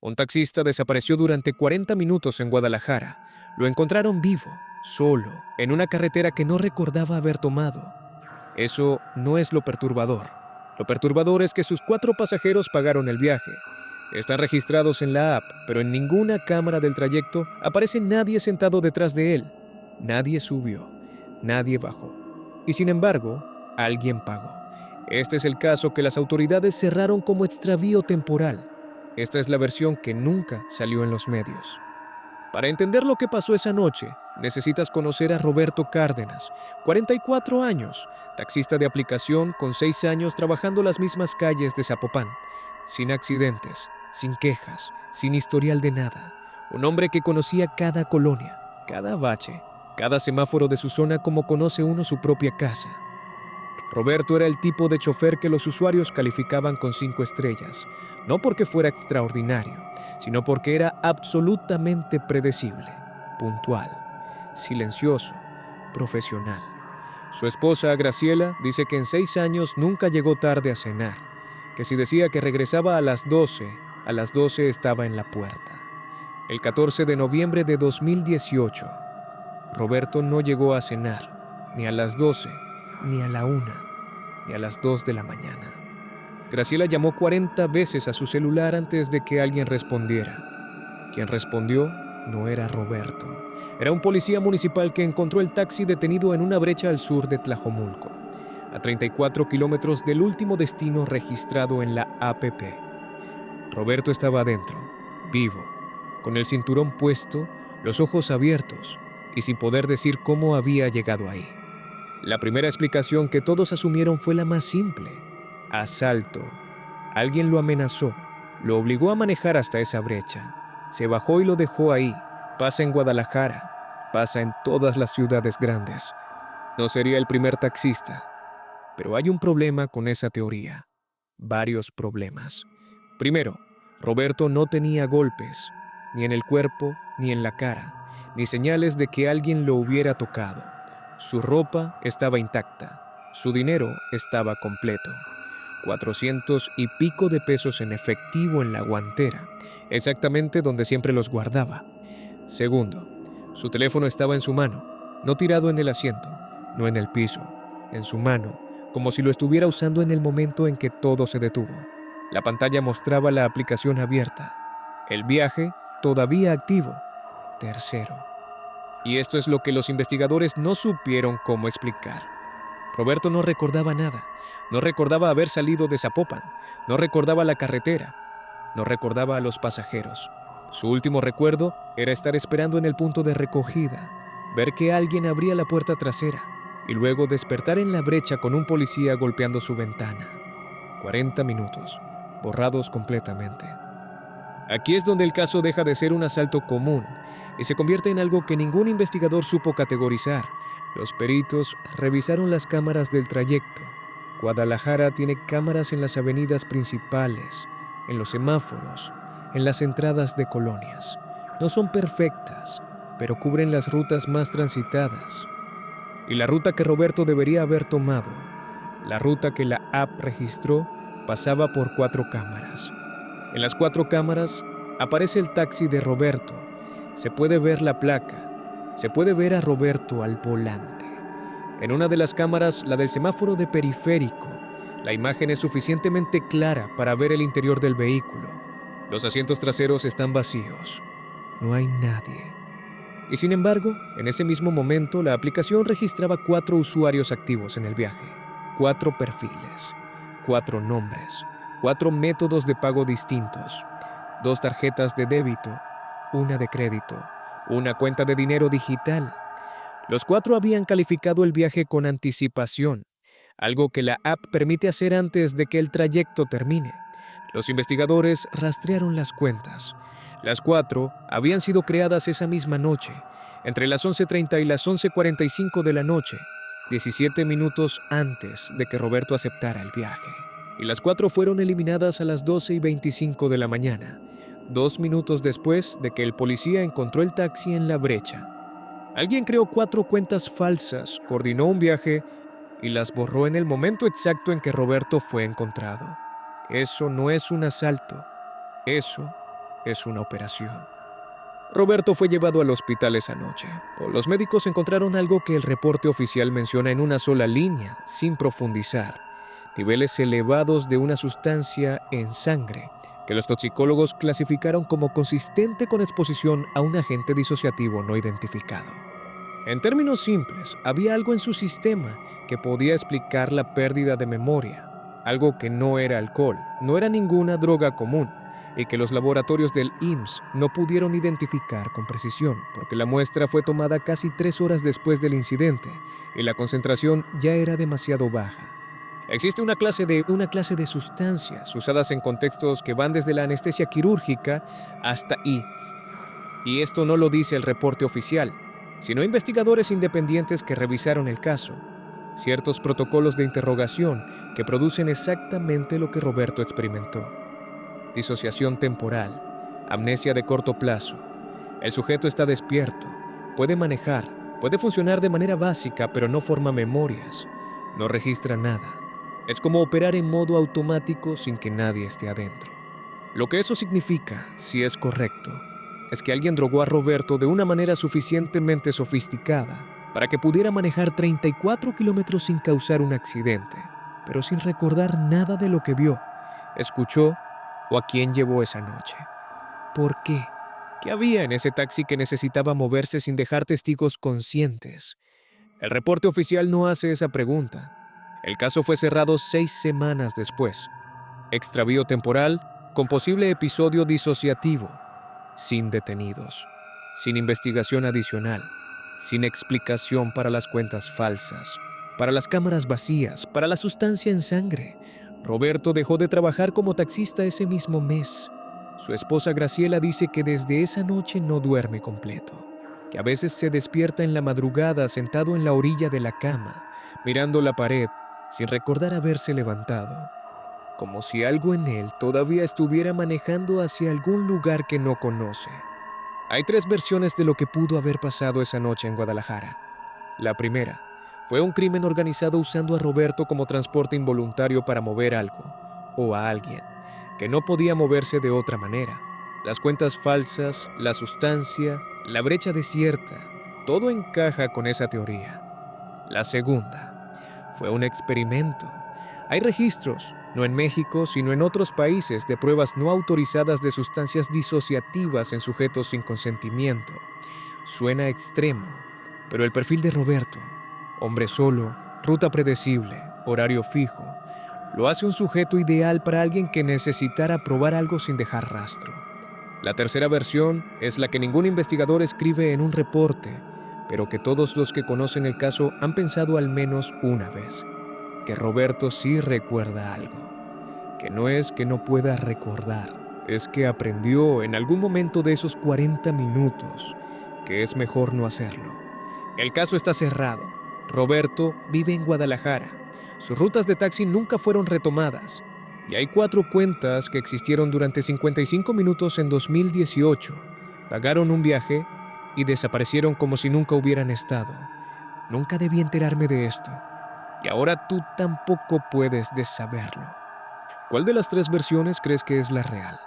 Un taxista desapareció durante 40 minutos en Guadalajara. Lo encontraron vivo, solo, en una carretera que no recordaba haber tomado. Eso no es lo perturbador. Lo perturbador es que sus 4 pasajeros pagaron el viaje. Están registrados en la app, pero en ninguna cámara del trayecto aparece nadie sentado detrás de él. Nadie subió, nadie bajó. Y sin embargo, alguien pagó. Este es el caso que las autoridades cerraron como extravío temporal. Esta es la versión que nunca salió en los medios. Para entender lo que pasó esa noche, necesitas conocer a Roberto Cárdenas, 44 años, taxista de aplicación con 6 años trabajando las mismas calles de Zapopan, sin accidentes, sin quejas, sin historial de nada. Un hombre que conocía cada colonia, cada bache, cada semáforo de su zona como conoce uno su propia casa. Roberto era el tipo de chofer que los usuarios calificaban con 5 estrellas, no porque fuera extraordinario, sino porque era absolutamente predecible, puntual, silencioso, profesional. Su esposa, Graciela, dice que en 6 años nunca llegó tarde a cenar, que si decía que regresaba a las 12 estaba en la puerta. El 14 de noviembre de 2018, Roberto no llegó a cenar, ni a las 12, ni a la 1, ni a las 2 de la mañana. Graciela llamó 40 veces a su celular antes de que alguien respondiera. Quien respondió no era Roberto. Era un policía municipal que encontró el taxi detenido en una brecha al sur de Tlajomulco, a 34 kilómetros del último destino registrado en la APP. Roberto estaba adentro, vivo, con el cinturón puesto, los ojos abiertos y sin poder decir cómo había llegado ahí. La primera explicación que todos asumieron fue la más simple: asalto. Alguien lo amenazó, lo obligó a manejar hasta esa brecha. Se bajó y lo dejó ahí. Pasa en Guadalajara, pasa en todas las ciudades grandes. No sería el primer taxista, pero hay un problema con esa teoría. Varios problemas. Primero, Roberto no tenía golpes, ni en el cuerpo, ni en la cara, ni señales de que alguien lo hubiera tocado. Su ropa estaba intacta, su dinero estaba completo. 400 y pico de pesos en efectivo en la guantera, exactamente donde siempre los guardaba. Segundo, su teléfono estaba en su mano, no tirado en el asiento, no en el piso, en su mano, como si lo estuviera usando en el momento en que todo se detuvo. La pantalla mostraba la aplicación abierta, el viaje todavía activo. Tercero. Y esto es lo que los investigadores no supieron cómo explicar. Roberto no recordaba nada, no recordaba haber salido de Zapopan, no recordaba la carretera, no recordaba a los pasajeros. Su último recuerdo era estar esperando en el punto de recogida, ver que alguien abría la puerta trasera y luego despertar en la brecha con un policía golpeando su ventana. 40 minutos, borrados completamente. Aquí es donde el caso deja de ser un asalto común y se convierte en algo que ningún investigador supo categorizar. Los peritos revisaron las cámaras del trayecto. Guadalajara tiene cámaras en las avenidas principales, en los semáforos, en las entradas de colonias. No son perfectas, pero cubren las rutas más transitadas. Y la ruta que Roberto debería haber tomado, la ruta que la app registró, pasaba por 4 cámaras. En las 4 cámaras aparece el taxi de Roberto. Se puede ver la placa. Se puede ver a Roberto al volante. En una de las cámaras, la del semáforo de periférico, la imagen es suficientemente clara para ver el interior del vehículo. Los asientos traseros están vacíos. No hay nadie. Y sin embargo, en ese mismo momento, la aplicación registraba 4 usuarios activos en el viaje. 4 perfiles, 4 nombres, 4 métodos de pago distintos, 2 tarjetas de débito, una de crédito, una cuenta de dinero digital. Los 4 habían calificado el viaje con anticipación, algo que la app permite hacer antes de que el trayecto termine. Los investigadores rastrearon las cuentas. Las 4 habían sido creadas esa misma noche, entre las 11:30 y las 11:45 de la noche, 17 minutos antes de que Roberto aceptara el viaje. Y las 4 fueron eliminadas a las 12:25 de la mañana, 2 minutos después de que el policía encontró el taxi en la brecha. Alguien creó 4 cuentas falsas, coordinó un viaje y las borró en el momento exacto en que Roberto fue encontrado. Eso no es un asalto. Eso es una operación. Roberto fue llevado al hospital esa noche. Los médicos encontraron algo que el reporte oficial menciona en una sola línea, sin profundizar: niveles elevados de una sustancia en sangre que los toxicólogos clasificaron como consistente con exposición a un agente disociativo no identificado. En términos simples, había algo en su sistema que podía explicar la pérdida de memoria, algo que no era alcohol, no era ninguna droga común, y que los laboratorios del IMSS no pudieron identificar con precisión, porque la muestra fue tomada casi 3 horas después del incidente y la concentración ya era demasiado baja. Existe una clase de sustancias usadas en contextos que van desde la anestesia quirúrgica hasta y esto no lo dice el reporte oficial, sino investigadores independientes que revisaron el caso. Ciertos protocolos de interrogación que producen exactamente lo que Roberto experimentó: disociación temporal, amnesia de corto plazo. El sujeto está despierto, puede manejar, puede funcionar de manera básica, pero no forma memorias, no registra nada. Es como operar en modo automático sin que nadie esté adentro. Lo que eso significa, si es correcto, es que alguien drogó a Roberto de una manera suficientemente sofisticada para que pudiera manejar 34 kilómetros sin causar un accidente, pero sin recordar nada de lo que vio, escuchó o a quién llevó esa noche. ¿Por qué? ¿Qué había en ese taxi que necesitaba moverse sin dejar testigos conscientes? El reporte oficial no hace esa pregunta. El caso fue cerrado 6 semanas después. Extravío temporal con posible episodio disociativo, sin detenidos, sin investigación adicional, sin explicación para las cuentas falsas, para las cámaras vacías, para la sustancia en sangre. Roberto dejó de trabajar como taxista ese mismo mes. Su esposa Graciela dice que desde esa noche no duerme completo, que a veces se despierta en la madrugada sentado en la orilla de la cama, mirando la pared, sin recordar haberse levantado, como si algo en él todavía estuviera manejando hacia algún lugar que no conoce. Hay 3 versiones de lo que pudo haber pasado esa noche en Guadalajara. La primera fue un crimen organizado usando a Roberto como transporte involuntario para mover algo o a alguien que no podía moverse de otra manera. Las cuentas falsas, la sustancia, la brecha desierta, todo encaja con esa teoría. La segunda fue un experimento. Hay registros, no en México, sino en otros países, de pruebas no autorizadas de sustancias disociativas en sujetos sin consentimiento. Suena extremo, pero el perfil de Roberto, hombre solo, ruta predecible, horario fijo, lo hace un sujeto ideal para alguien que necesitara probar algo sin dejar rastro. La tercera versión es la que ningún investigador escribe en un reporte, pero que todos los que conocen el caso han pensado al menos una vez: que Roberto sí recuerda algo, que no es que no pueda recordar, es que aprendió en algún momento de esos 40 minutos que es mejor no hacerlo. El caso está cerrado. Roberto vive en Guadalajara. Sus rutas de taxi nunca fueron retomadas. Y hay 4 cuentas que existieron durante 55 minutos en 2018. Pagaron un viaje y desaparecieron como si nunca hubieran estado. Nunca debí enterarme de esto. Y ahora tú tampoco puedes saberlo. ¿Cuál de las 3 versiones crees que es la real?